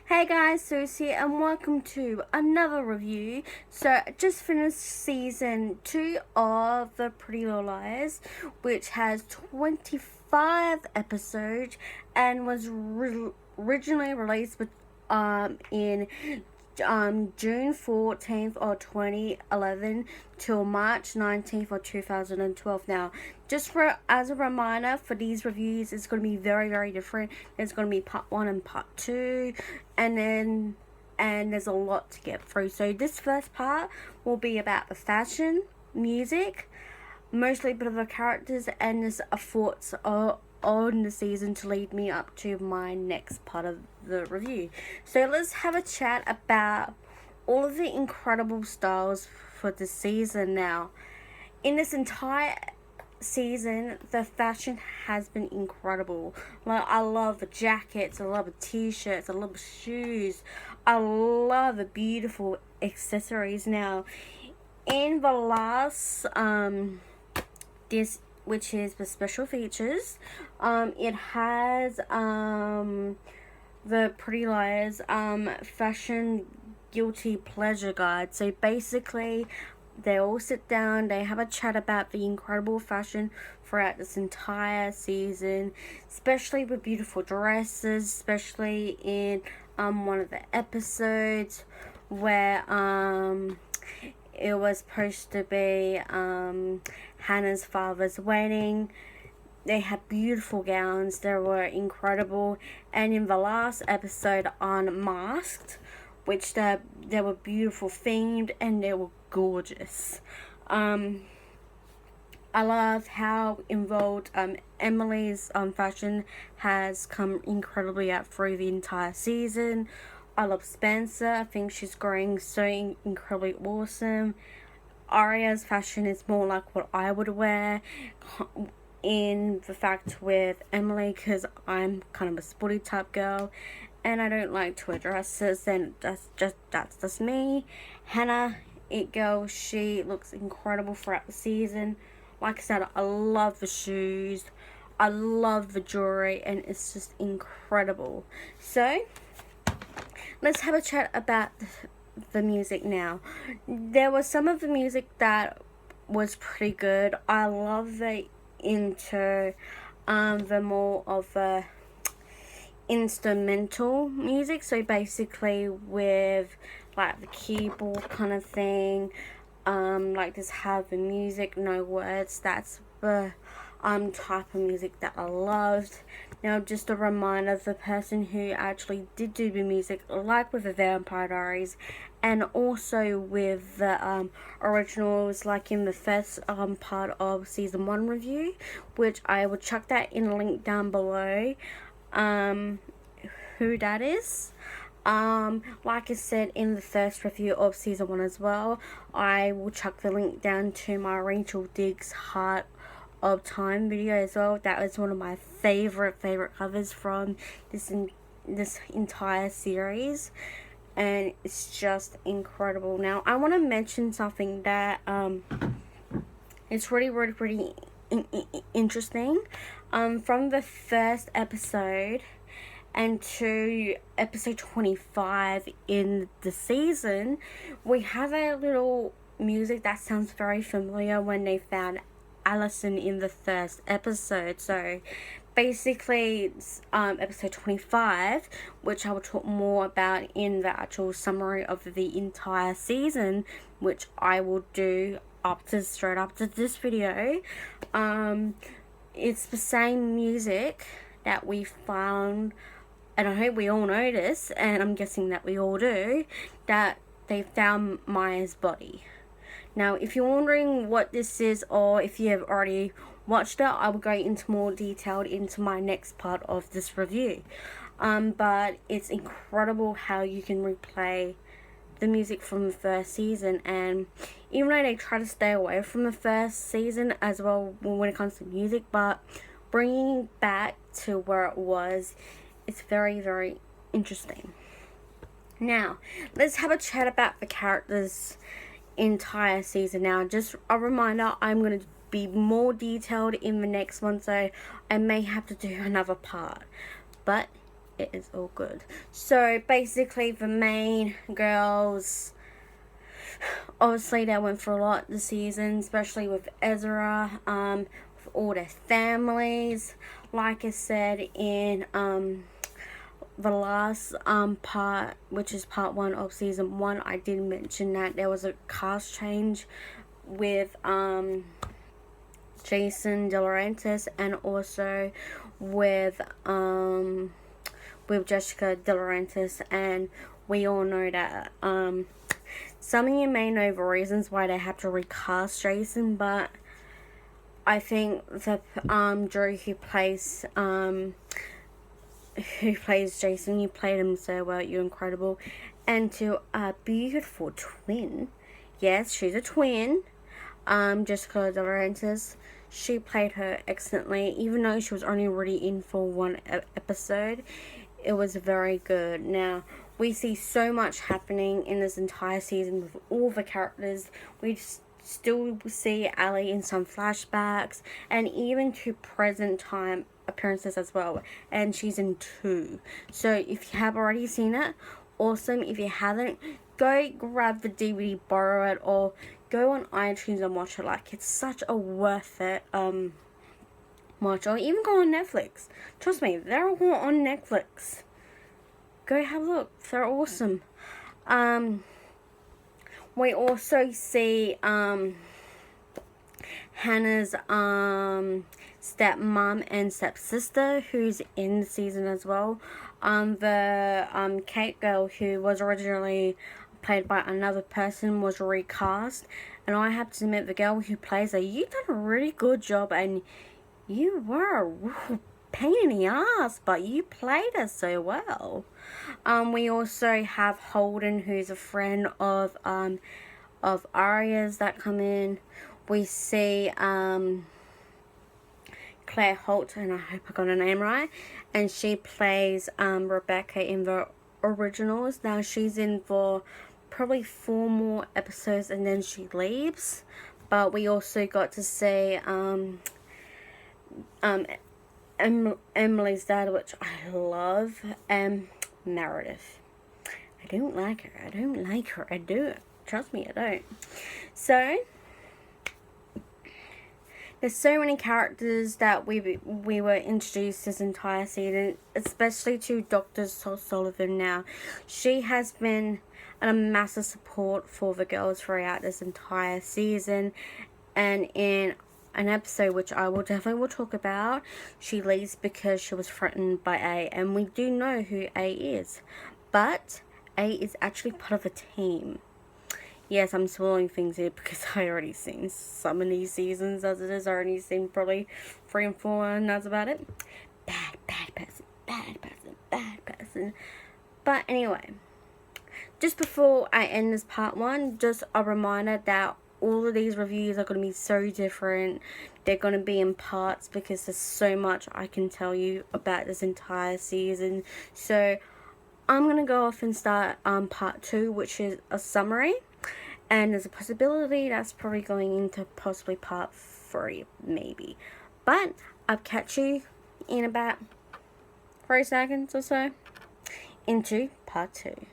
Hey guys, Sophs here and welcome to another review. So I just finished season 2 of The Pretty Little Liars, which has 25 episodes and was originally released in June 14th of 2011 till March 19th of 2012. Now, just as a reminder, for these reviews, it's going to be very different. There's going to be part 1 and part 2, and there's a lot to get through. So this first part will be about the fashion, music, mostly a bit of the characters, and there's a thoughts on the season to lead me up to my next part of the review. So let's have a chat about all of the incredible styles for the season. Now, in this entire season, the fashion has been incredible. Like, I love the jackets, I love the t-shirts, I love the shoes, I love the beautiful accessories. Now, in the last this, which is the special features, it has the Pretty Liars fashion guilty pleasure guide. So basically, they all sit down, they have a chat about the incredible fashion throughout this entire season, especially with beautiful dresses, especially in one of the episodes where it was supposed to be Hannah's father's wedding. They had beautiful gowns, they were incredible. And in the last episode on Masked, which they were beautiful themed and they were gorgeous. I love how involved Emily's fashion has come incredibly out through the entire season. I love Spencer. I think she's growing so incredibly awesome. Aria's fashion is more like what I would wear, in the fact with Emily, because I'm kind of a sporty type girl and I don't like to wear dresses, and that's just me. Hannah, it girl, she looks incredible throughout the season. Like I said, I love the shoes, I love the jewelry, and it's just incredible. So let's have a chat about the music now. There was some of the music that was pretty good. I love the intro, the more of the instrumental music, so basically with like the keyboard kind of thing, like just have the music, no words. That's the type of music that I loved. Now, just a reminder, the person who actually did do the music, like with the Vampire Diaries and also with the originals, like in the first part of season 1 review, which I will chuck that in a link down below, who that is. Like I said in the first review of season 1 as well, I will chuck the link down to my Rachel Diggs Heart of Time video as well. That was one of my favorite covers from this entire series, and it's just incredible. Now, I want to mention something that it's really interesting. From the first episode and to episode 25 in the season, we have a little music that sounds very familiar when they found Allison in the first episode. So basically, episode 25, which I will talk more about in the actual summary of the entire season, which I will do straight after this video. It's the same music that we found, and I hope we all know this, and I'm guessing that we all do, that they found Maya's body. Now, if you're wondering what this is, or if you have already watched it, I will go into more detail into my next part of this review. But it's incredible how you can replay the music from the first season, and even though they try to stay away from the first season as well when it comes to music, but bringing it back to where it was, it's very interesting. Now, let's have a chat about the characters' entire season. Now, just a reminder, I'm going to be more detailed in the next one, so I may have to do another part, but it is all good. So basically the main girls, obviously they went through a lot this season, especially with Ezra, with all their families. Like I said in the last part, which is part 1 of season 1, I did mention that there was a cast change with Jason De Laurentiis, and also with Jessica De Laurentiis, and we all know that some of you may know the reasons why they have to recast Jason, but I think the Drew who plays Jason, you played him so well, you're incredible. And to a beautiful twin, yes, she's a twin, Jessica De Laurentiis, she played her excellently, even though she was only really in for 1 episode. It was very good. Now, we see so much happening in this entire season with all the characters. We still see Ali in some flashbacks, and even to present time appearances as well, and she's in 2. So if you have already seen it, awesome. If you haven't, go grab the DVD, borrow it, or go on iTunes and watch it. Like, it's such a worth it watch. Or even go on Netflix. Trust me, they're all on Netflix. Go have a look. They're awesome. We also see Hannah's stepmom and stepsister, who's in the season as well. The Kate girl, who was originally played by another person, was recast, and I have to admit, the girl who plays her, you've done a really good job, and you were a real pain in the ass, but you played her so well. We also have Holden, who's a friend of Arya's, that come in. We see Claire Holt, and I hope I got her name right, and she plays Rebecca in the originals. Now she's in for probably 4 more episodes and then she leaves. But we also got to see Emily's dad, which I love, Meredith. I don't like her. I do. Trust me, I don't. So there's so many characters that we were introduced this entire season, especially to Dr. Sullivan now. She has been a massive support for the girls throughout this entire season, and in an episode which I will definitely talk about, she leaves because she was threatened by A, and we do know who A is, but A is actually part of a team. Yes, I'm spoiling things here because I already seen some of these seasons as it is. I already seen probably 3 and 4, and that's about it. Bad person. But anyway, just before I end this part 1, just a reminder that all of these reviews are going to be so different. They're going to be in parts because there's so much I can tell you about this entire season. So I'm going to go off and start part 2, which is a summary. And there's a possibility that's probably going into possibly part 3, maybe. But I'll catch you in about 3 seconds or so into part 2.